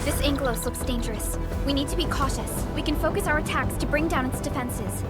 This Angelos looks dangerous. We need to be cautious. We can focus our attacks to bring down its defenses.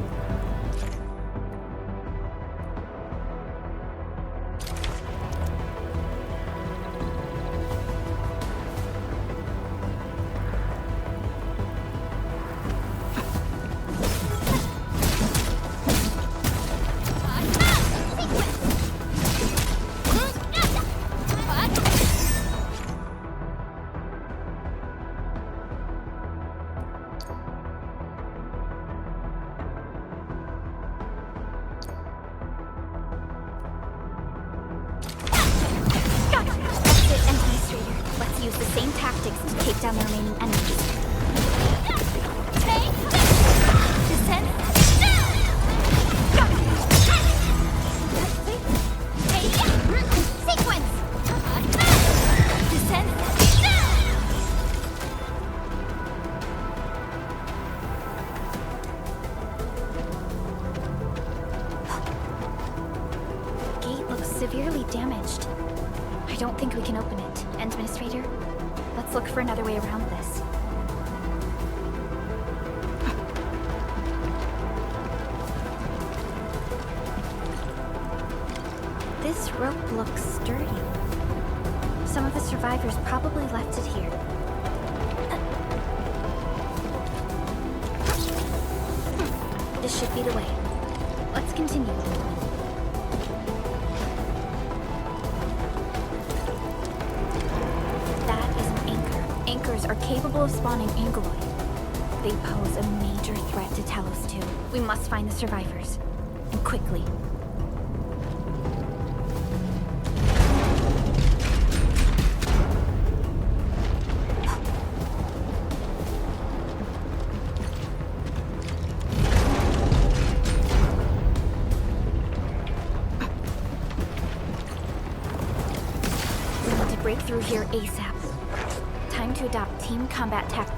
Use the same tactics to take down the remaining enemies. Descend. Sequence. Descend. The gate looks severely damaged. I don't think we can open it. Administrator, let's look for another way around this. This rope looks sturdy. Some of the survivors probably left it here. This should be the way. Let's continue. Anchors are capable of spawning Angeloid. They pose a major threat to Talos too. We must find the survivors. And quickly. We need to break through here ASAP. Time to adopt team combat tactics.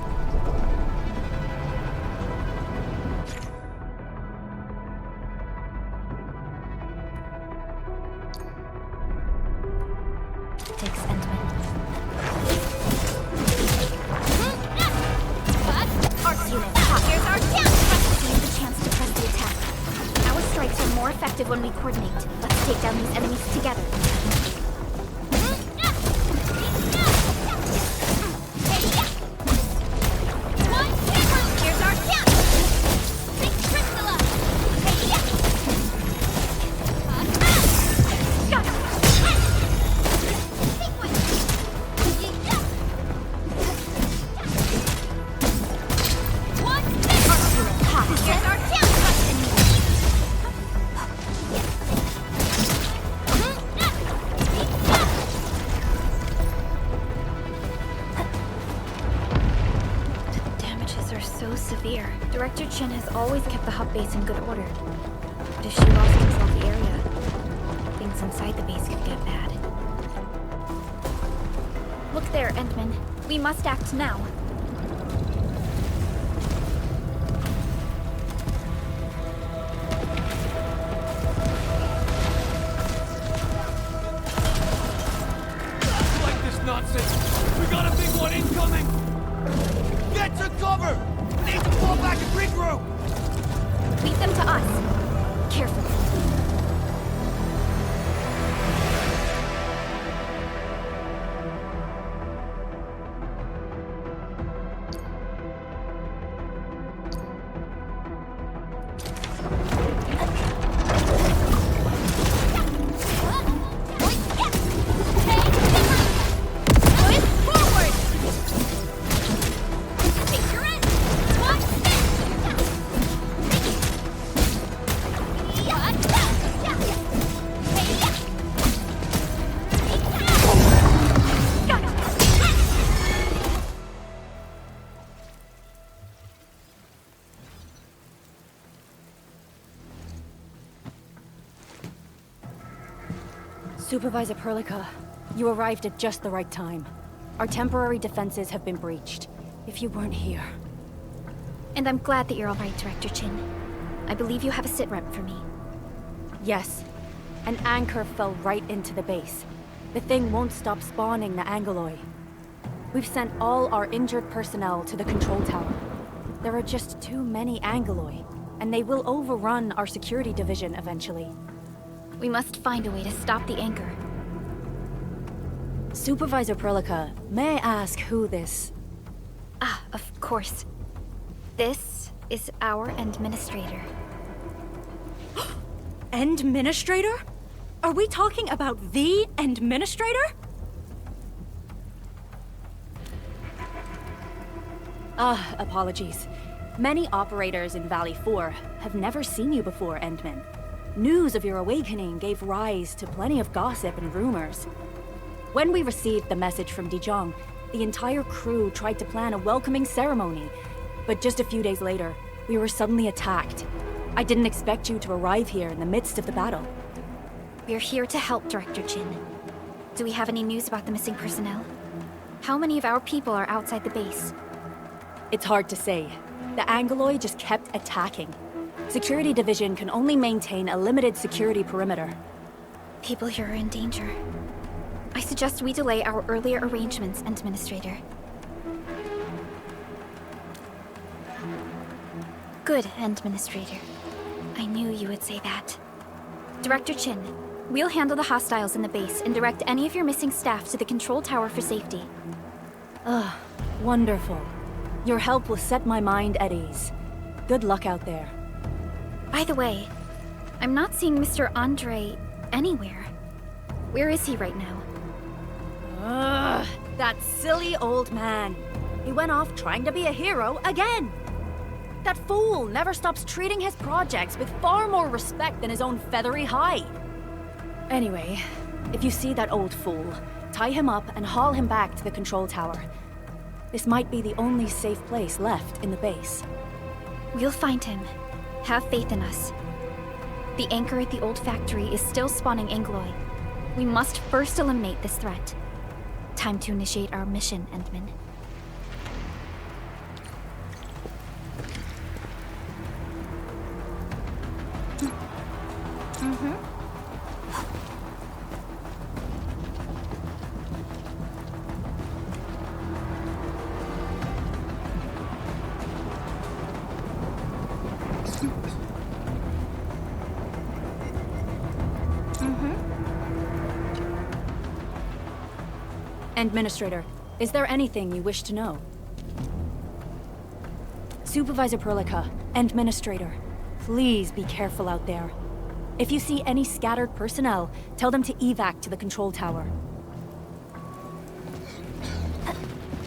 Endman. Arcs unit, here's our chance! We need the chance to press the attack. Our strikes are more effective when we coordinate. Let's take down these enemies together. Severe. Director Chen has always kept the hub base in good order. But if she lost control of the area, things inside the base could get bad. Look there, Endman. We must act now. Like this nonsense! We got a big one incoming! Get to cover! We need to fall back and regroup! Leave them to us. Carefully. Supervisor Perlica, you arrived at just the right time. Our temporary defenses have been breached. If you weren't here... And I'm glad that you're all right, Director Chin. I believe you have a sit-rep for me. Yes. An anchor fell right into the base. The thing won't stop spawning the Angeloi. We've sent all our injured personnel to the control tower. There are just too many Angoloi, and they will overrun our security division eventually. We must find a way to stop the anchor. Supervisor Perlica, may I ask who this... Ah, of course. This is our administrator. Administrator? Are we talking about the administrator? Apologies. Many operators in Valley 4 have never seen you before, Endman. News of your awakening gave rise to plenty of gossip and rumors. When we received the message from Dijon, the entire crew tried to plan a welcoming ceremony. But just a few days later, we were suddenly attacked. I didn't expect you to arrive here in the midst of the battle. We're here to help, Director Jin. Do we have any news about the missing personnel? How many of our people are outside the base? It's hard to say. The Angoloi just kept attacking. Security Division can only maintain a limited security perimeter. People here are in danger. I suggest we delay our earlier arrangements, Administrator. Good, Administrator. I knew you would say that. Director Chin, we'll handle the hostiles in the base and direct any of your missing staff to the control tower for safety. Wonderful. Your help will set my mind at ease. Good luck out there. By the way, I'm not seeing Mr. Andre anywhere. Where is he right now? That silly old man. He went off trying to be a hero again. That fool never stops treating his projects with far more respect than his own feathery hide. Anyway, if you see that old fool, tie him up and haul him back to the control tower. This might be the only safe place left in the base. We'll find him. Have faith in us. The anchor at the old factory is still spawning Angoloi. We must first eliminate this threat. Time to initiate our mission, Endman. Administrator, is there anything you wish to know? Supervisor Perlica, Administrator, please be careful out there. If you see any scattered personnel, tell them to evac to the control tower.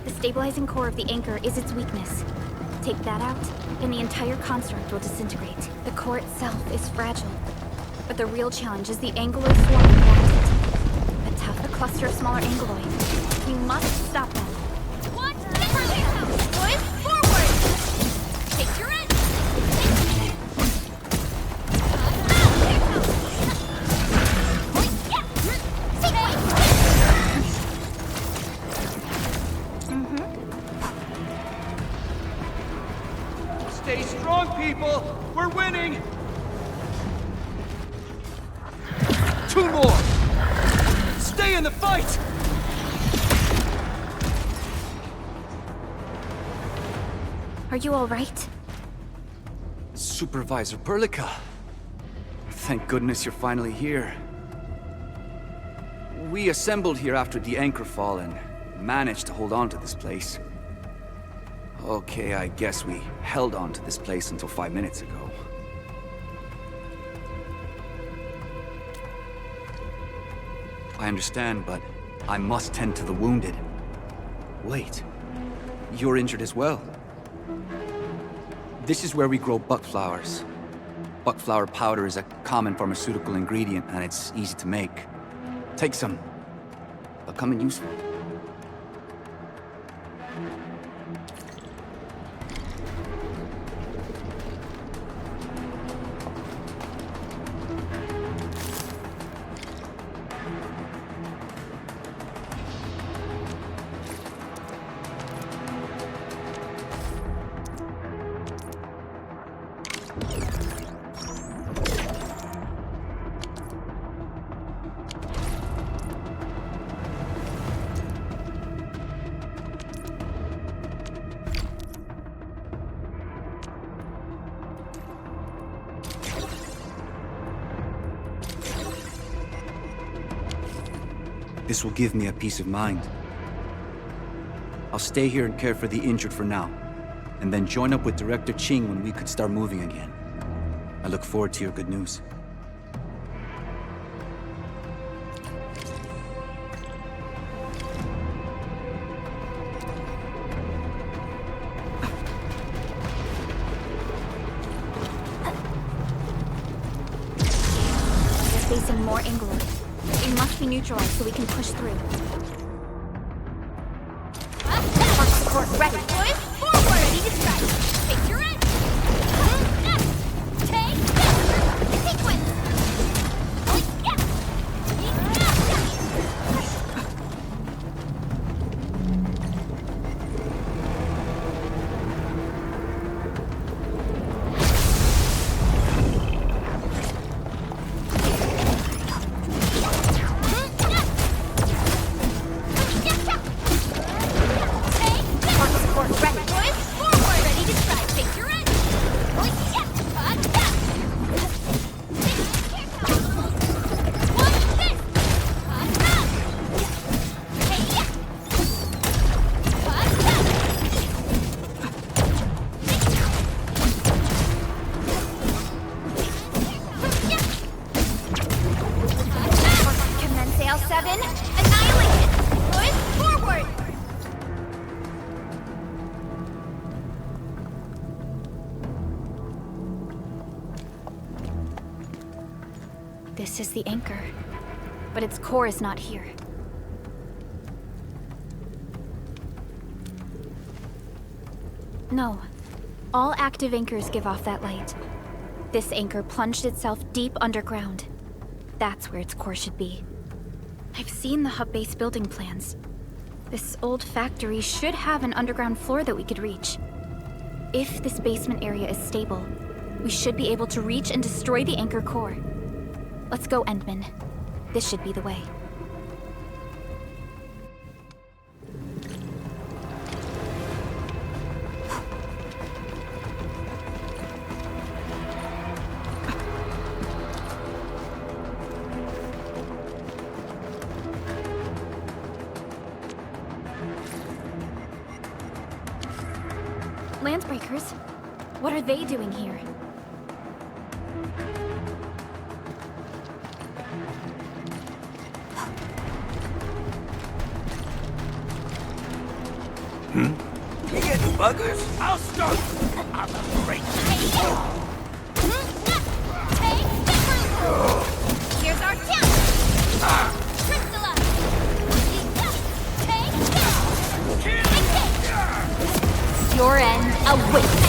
The stabilizing core of the anchor is its weakness. Take that out, and the entire construct will disintegrate. The core itself is fragile, but the real challenge is the Angoloi swarm around it. A tough, a cluster of smaller Angoloi. We must stop them. One, boys, forward! Take your end! Stay strong, people! We're winning! 2 more! Stay in the fight! Are you all right? Supervisor Perlica. Thank goodness you're finally here. We assembled here after the anchor fall and managed to hold on to this place. Okay, I guess we held on to this place until 5 minutes ago. I understand, but I must tend to the wounded. Wait, you're injured as well. This is where we grow buckflowers. Buckflower powder is a common pharmaceutical ingredient, and it's easy to make. Take some. They'll come in useful. This will give me a peace of mind. I'll stay here and care for the injured for now, and then join up with Director Ching when we could start moving again. I look forward to your good news. They're facing more Angloid. They must be neutralized so we can push through. Arc support ready. Boys, forward! Ready to strike. Take your edge. Take sequence. This is the anchor, but its core is not here. No. All active anchors give off that light. This anchor plunged itself deep underground. That's where its core should be. I've seen the hub base building plans. This old factory should have an underground floor that we could reach. If this basement area is stable, we should be able to reach and destroy the anchor core. Let's go, Endman. This should be the way. Landsbreakers? What are they doing here? You getting buggers? I'll start. I'm a great. Here's our chance. Crystallize. Your end awaits.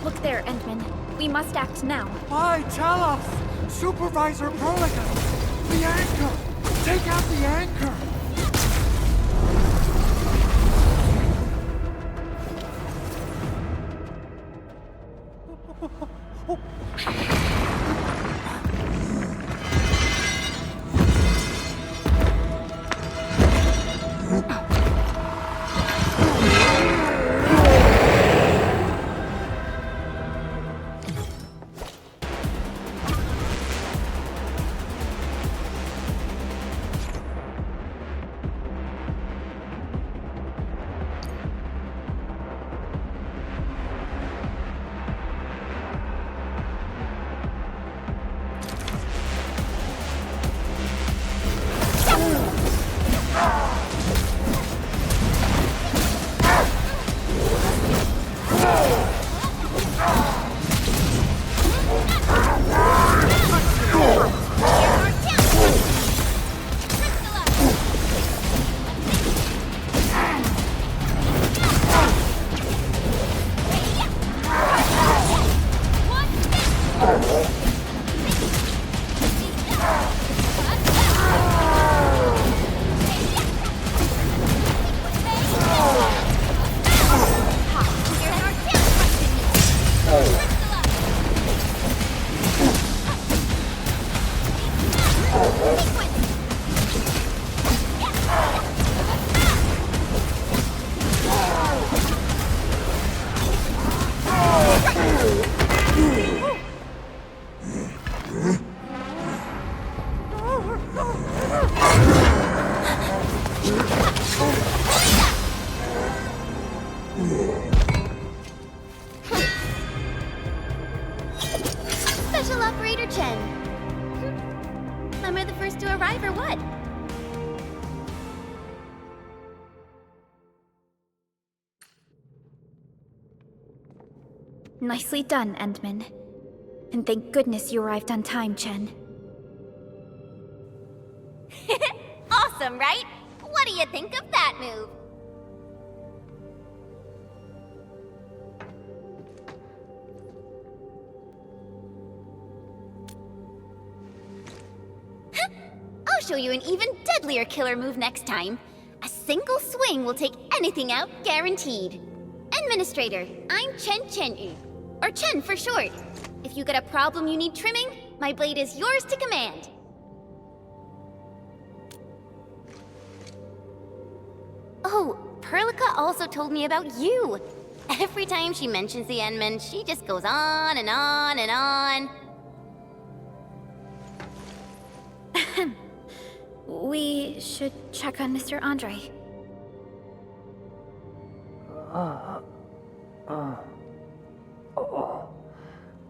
Look there, Endman. We must act now. Why, tell us! Supervisor Perligan! The anchor! Take out the anchor! Special Operator Chen. Am I the first to arrive or what? Nicely done, Endman. And thank goodness you arrived on time, Chen. Awesome, right? What do you think of that move? I'll show you an even deadlier killer move next time. A single swing will take anything out, guaranteed. Administrator, I'm Chen, or Chen for short. If you got a problem you need trimming, my blade is yours to command. Oh, Perlica also told me about you. Every time she mentions the Endman, she just goes on and on and on. We should check on Mr. Andre.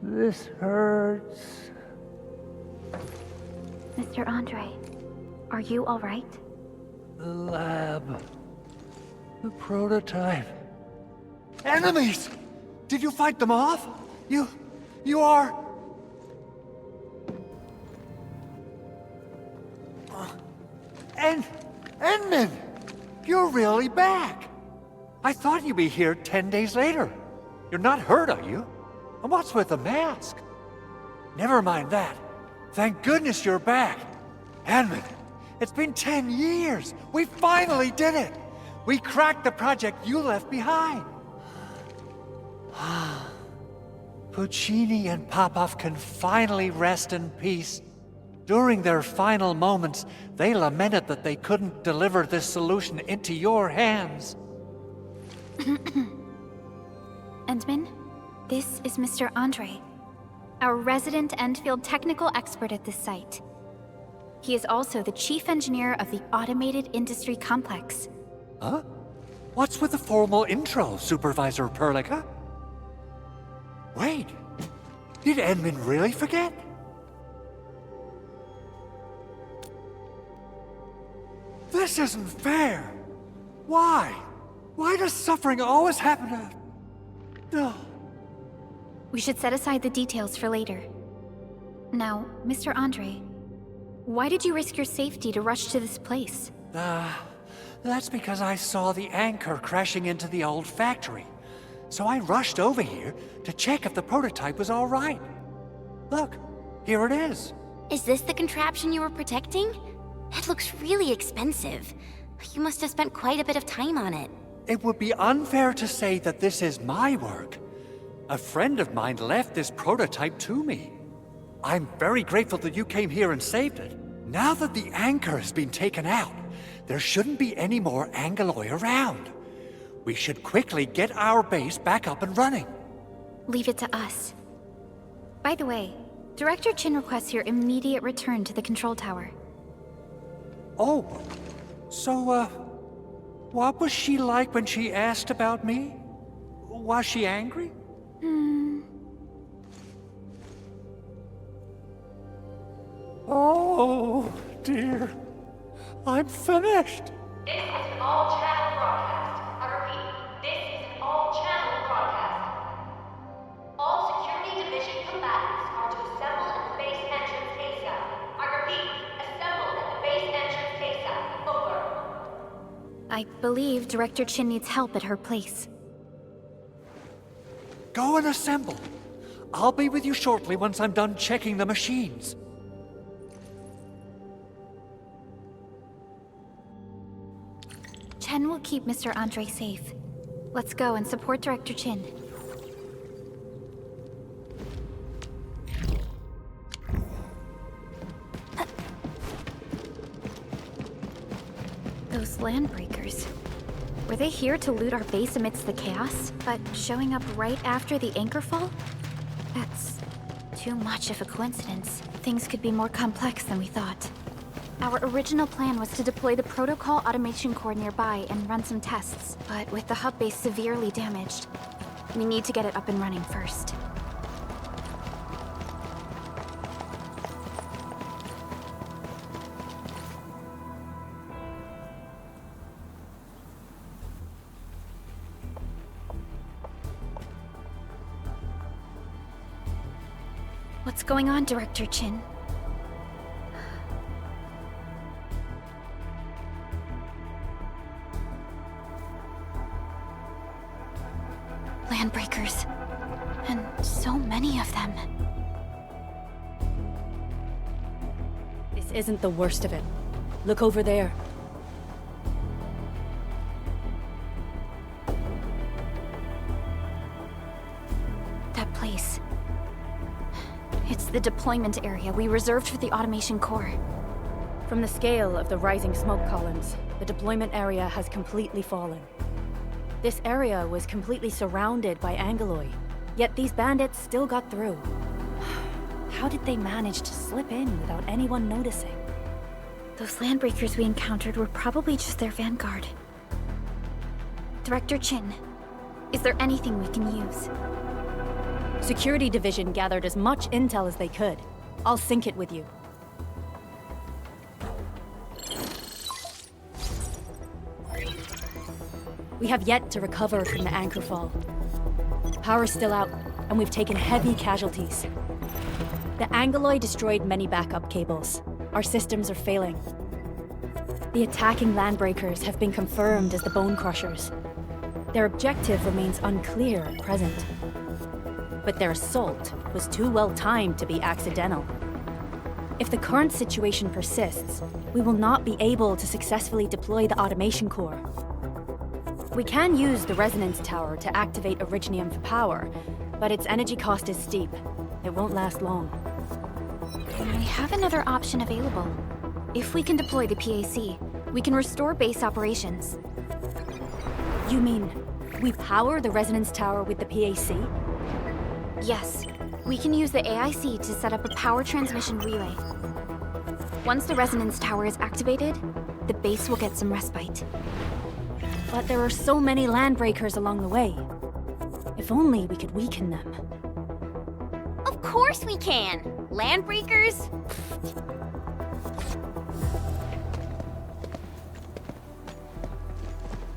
This hurts. Mr. Andre, are you all right? The lab. The prototype. Enemies! Did you fight them off? You are... Endman! You're really back! I thought you'd be here 10 days later. You're not hurt, are you? And what's with the mask? Never mind that. Thank goodness you're back. Endman, it's been 10 years. We finally did it. We cracked the project you left behind. Puccini and Popov can finally rest in peace. During their final moments, they lamented that they couldn't deliver this solution into your hands. Endman, this is Mr. Andre, our resident Endfield technical expert at this site. He is also the chief engineer of the Automated Industry Complex. Huh? What's with the formal intro, Supervisor Perlica? Wait, did Endman really forget? This isn't fair. Why? Why does suffering always happen to... No. We should set aside the details for later. Now, Mr. Andre, why did you risk your safety to rush to this place? That's because I saw the anchor crashing into the old factory. So I rushed over here to check if the prototype was all right. Look, here it is. Is this the contraption you were protecting? It looks really expensive. You must have spent quite a bit of time on it. It would be unfair to say that this is my work. A friend of mine left this prototype to me. I'm very grateful that you came here and saved it. Now that the anchor has been taken out, there shouldn't be any more Angoloi around. We should quickly get our base back up and running. Leave it to us. By the way, Director Chin requests your immediate return to the control tower. Oh, so, what was she like when she asked about me? Was she angry? Oh, dear. I'm finished. This is an all-channel broadcast. I repeat, this is an all-channel broadcast. All security division combatants are to assemble at the base entrance ASAP. I repeat, assemble at the base entrance ASAP. Over. I believe Director Chin needs help at her place. Go and assemble. I'll be with you shortly once I'm done checking the machines. Chen will keep Mr. Andre safe. Let's go and support Director Chin. Those landbreakers. Were they here to loot our base amidst the chaos, but showing up right after the anchor fall? That's too much of a coincidence. Things could be more complex than we thought. Our original plan was to deploy the protocol automation core nearby and run some tests, but with the hub base severely damaged, we need to get it up and running first. What's going on, Director Chin? Landbreakers. And so many of them. This isn't the worst of it. Look over there. That place. It's the deployment area we reserved for the automation core. From the scale of the rising smoke columns, the deployment area has completely fallen. This area was completely surrounded by Angoloi, yet these bandits still got through. How did they manage to slip in without anyone noticing? Those landbreakers we encountered were probably just their vanguard. Director Chin, is there anything we can use? Security Division gathered as much intel as they could. I'll sync it with you. We have yet to recover from the anchor fall. Power's still out, and we've taken heavy casualties. The Angoloi destroyed many backup cables. Our systems are failing. The attacking landbreakers have been confirmed as the Bone Crushers. Their objective remains unclear at present. But their assault was too well timed to be accidental. If the current situation persists, we will not be able to successfully deploy the automation core. We can use the resonance tower to activate Originium for power, but its energy cost is steep. It won't last long. We have another option available. If we can deploy the PAC, we can restore base operations. You mean, we power the resonance tower with the PAC? Yes, we can use the AIC to set up a power transmission relay. Once the resonance tower is activated, the base will get some respite. But there are so many landbreakers along the way. If only we could weaken them. Of course we can! Landbreakers?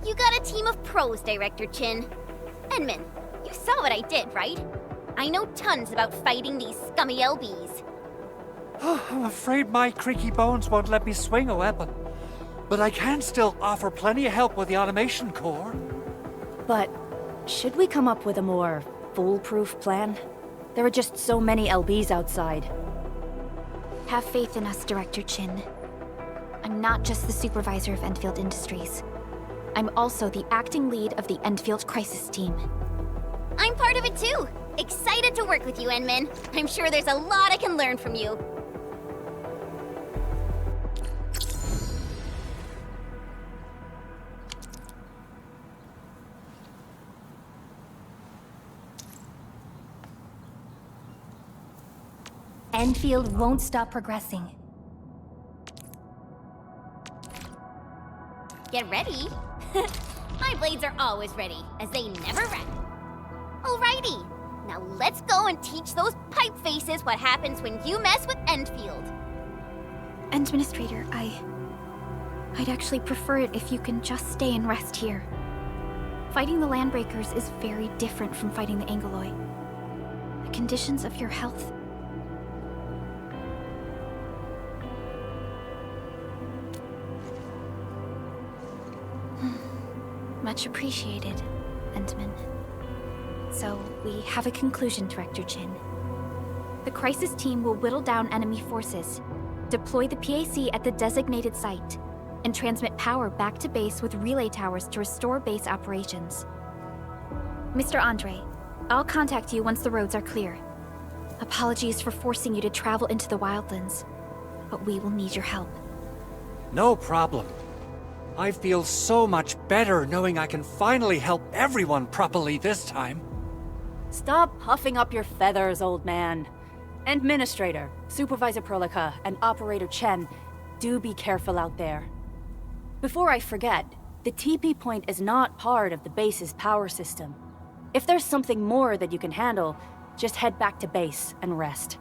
You got a team of pros, Director Chin. Edmund, you saw what I did, right? I know tons about fighting these scummy LBs. I'm afraid my creaky bones won't let me swing a weapon. But I can still offer plenty of help with the automation core. But should we come up with a more foolproof plan? There are just so many LBs outside. Have faith in us, Director Chin. I'm not just the supervisor of Endfield Industries. I'm also the acting lead of the Endfield Crisis Team. I'm part of it too! Excited to work with you, Enmin. I'm sure there's a lot I can learn from you. Endfield won't stop progressing. Get ready. My blades are always ready, as they never rest. Alrighty, now let's go and teach those pipe faces what happens when you mess with Endfield. Administrator, I'd actually prefer it if you can just stay and rest here. Fighting the Landbreakers is very different from fighting the Angoloi. The conditions of your health... Much appreciated, Entman. So, we have a conclusion, Director Chin. The Crisis Team will whittle down enemy forces, deploy the PAC at the designated site, and transmit power back to base with relay towers to restore base operations. Mr. Andre, I'll contact you once the roads are clear. Apologies for forcing you to travel into the wildlands, but we will need your help. No problem. I feel so much better knowing I can finally help everyone properly this time. Stop puffing up your feathers, old man. Administrator, Supervisor Perlica, and Operator Chen, do be careful out there. Before I forget, the TP point is not part of the base's power system. If there's something more that you can handle, just head back to base and rest.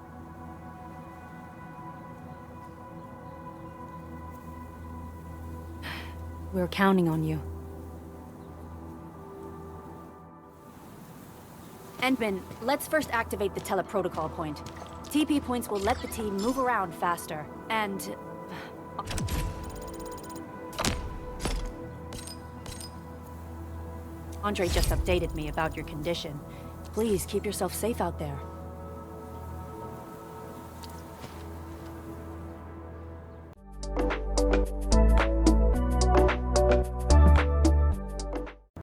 We're counting on you. Endman, let's first activate the teleprotocol point. TP points will let the team move around faster, and... Andre just updated me about your condition. Please keep yourself safe out there.